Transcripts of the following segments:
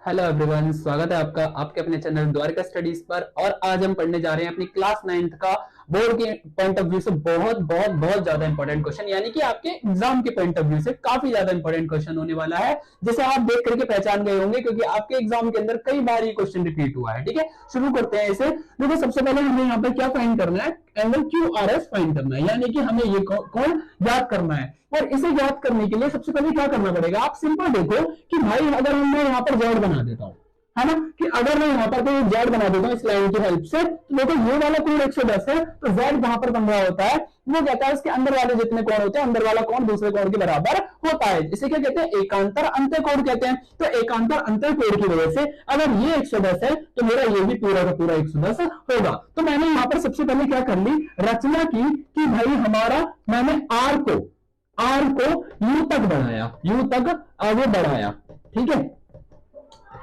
Hello everyone, स्वागत है आपका आपके अपने चैनल द्वारिका स्टडीज पर। और आज हम पढ़ने जा रहे हैं अपनी क्लास 9th का बोर्ड के पॉइंट ऑफ व्यू से बहुत बहुत बहुत ज्यादा इंपॉर्टेंट क्वेश्चन, यानी कि आपके एग्जाम के पॉइंट ऑफ व्यू से काफी ज्यादा इंपॉर्टेंट क्वेश्चन होने वाला है, जिसे आप देख करके पहचान गए होंगे क्योंकि आपके एग्जाम के अंदर कई बार ये क्वेश्चन रिपीट हुआ है। ठीक है, शुरू करते हैं इसे। देखो, सबसे पहले हमें यहाँ पर क्या फाइंड करना है, angle Q R S find करना है, यानी कि हमें ये कोण याद करना है। और इसे याद करने के लिए सबसे पहले क्या करना पड़ेगा, आप सिंपल देखो कि भाई अगर मैं यहाँ पर जेड बना देता हूं, है ना, कि अगर मैं यहाँ पर कोई जेड बना देता हूँ इस लाइन की हेल्प से, तो देखो ये वाला कोण 110 है, तो जेड जहां पर बन रहा होता है वो कहता है इसके अंदर वाले जितने कोण होते हैं, अंदर वाला कोण दूसरे कोण के बराबर होता है। इसे क्या कहते हैं, एकांतर अंत्य कोण कहते हैं। तो एकांतर अंत्य कोण की वजह से अगर ये 110 है तो मेरा ये भी पूरा का पूरा 110 होगा। तो मैंने यहाँ पर सबसे पहले क्या कर ली, रचना की कि भाई हमारा मैंने आर को यू तक बढ़ाया, यू तक आगे बढ़ाया। ठीक है,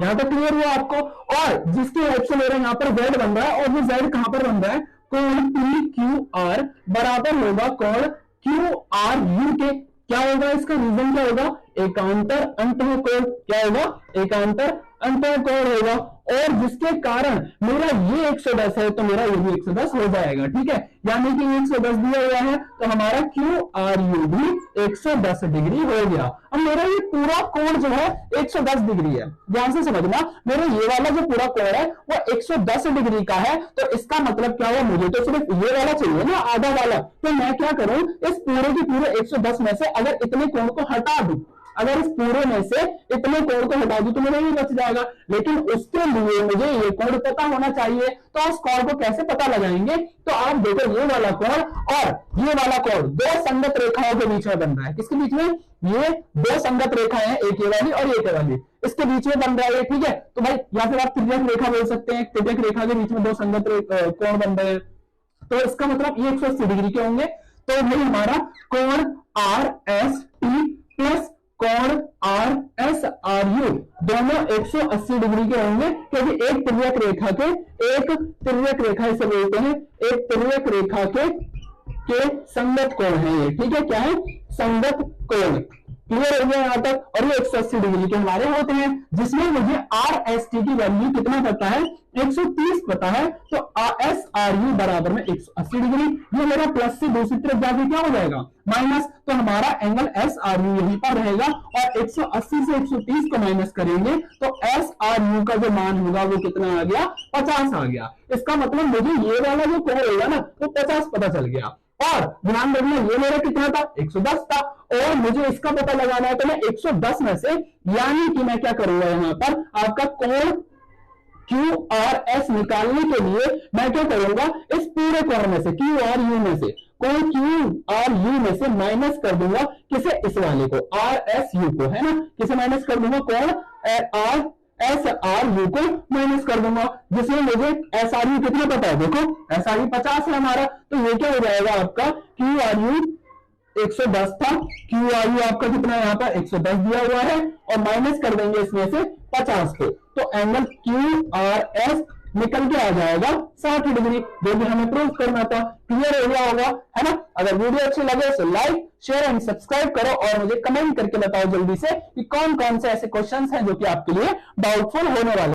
यहां तक क्लियर हुआ आपको। और जिसकी हेल्प से मेरा यहाँ पर z बन रहा है, और वो z कहां पर बन रहा है, कोण पी क्यू आर बराबर होगा कोण क्यू आर यू के। क्या होगा इसका रीजन, क्या होगा, एकांतर अंतः कोण। क्या होगा, एकांतर अंतः कोण होगा। और जिसके कारण मेरा ये 110 है तो मेरा ये भी 110 हो जाएगा। ठीक है, यानी कि 110 दिया हुआ है तो हमारा क्यू आर यू भी 110 डिग्री हो गया। अब मेरा ये पूरा कोण जो है 110 डिग्री है, ध्यान से समझना। मेरा ये वाला जो पूरा कोण है वो 110 डिग्री का है, तो इसका मतलब क्या हुआ, मुझे तो सिर्फ ये वाला चाहिए ना, आधा वाला। तो मैं क्या करूं, इस पूरे के पूरे 110 में से अगर इतने कोण को हटा दूं, अगर इस पूरे में से इतने कोण को हटा दूं तो मेरा ये बच जाएगा। लेकिन उसके लिए मुझे ये कोण पता होना चाहिए, तो उस कोण को कैसे पता लगाएंगे, तो आप देखो ये वाला कोण और ये वाला कोण दो संगत रेखाओं के बीच में बन रहा है। किसके बीच में, ये दो संगत रेखाएं, एक ये वाली और एक ये वाली, इसके बीच में बन रहा है। ठीक है, तो भाई या फिर आप तिर्यक रेखा बोल सकते हैं, तिर्यक रेखा के बीच में दो संगत कोण बन रहे हैं, तो इसका मतलब ये 180 डिग्री के होंगे। तो भाई हमारा कोण आर एस टी प्लस कोण आर एस आर यू दोनों 180 डिग्री के होंगे, क्योंकि एक तिर्यक रेखा इसे बोलते हैं, एक तिर्यक रेखा के संगत कोण है ये। ठीक है, क्या है, संगत कोण। क्लियर हो गया यहाँ तक। और ये 180 डिग्री के हमारे होते हैं, जिसमें मुझे आर एस टी की वैल्यू कितना पता है, 130 पता है। तो एस आर यू बराबर में 180 डिग्री। ये मेरा प्लस से दूसरी तरफ जाके क्या हो जाएगा, माइनस। तो हमारा एंगल एस आर यू यहीं पर रहेगा, और 180 से 130 को माइनस करेंगे तो एस आर यू का जो मान होगा वो कितना आ गया, 50 आ गया। इसका मतलब मुझे ये वाला जो कोण होगा ना वो 50 पता चल गया। और ध्यान रखना ये मेरा कितना था, 110 था, और मुझे इसका पता लगाना है तो मैं 110 में से, यानी कि मैं क्या करूंगा, यहां पर आपका कोण क्यू आर एस निकालने के लिए मैं क्या करूंगा, इस पूरे कोण में से, क्यू आर यू में से, कोण क्यू आर यू में से माइनस कर दूंगा किसे, इस वाले को, आर एस यू को, है ना, किसे माइनस कर दूंगा, कोण आर एस आर यू को माइनस कर दूंगा, जिसमें मुझे एस आर यू कितना पता है, देखो एस आर यू 50 है हमारा। तो ये क्या हो जाएगा आपका, क्यू आर यू 110 था, क्यू आर यू आपका कितना यहाँ पर 110 दिया हुआ है, और माइनस कर देंगे इसमें से 50 को, तो एंगल क्यू आर एस निकल के आ जाएगा 60 डिग्री, जो भी हमें प्रूव करना था। क्लियर हो गया होगा, है ना। अगर वीडियो अच्छी लगे तो लाइक शेयर एंड सब्सक्राइब करो, और मुझे कमेंट करके बताओ जल्दी से कि कौन कौन से ऐसे क्वेश्चंस हैं जो कि आपके लिए डाउटफुल होने वाले।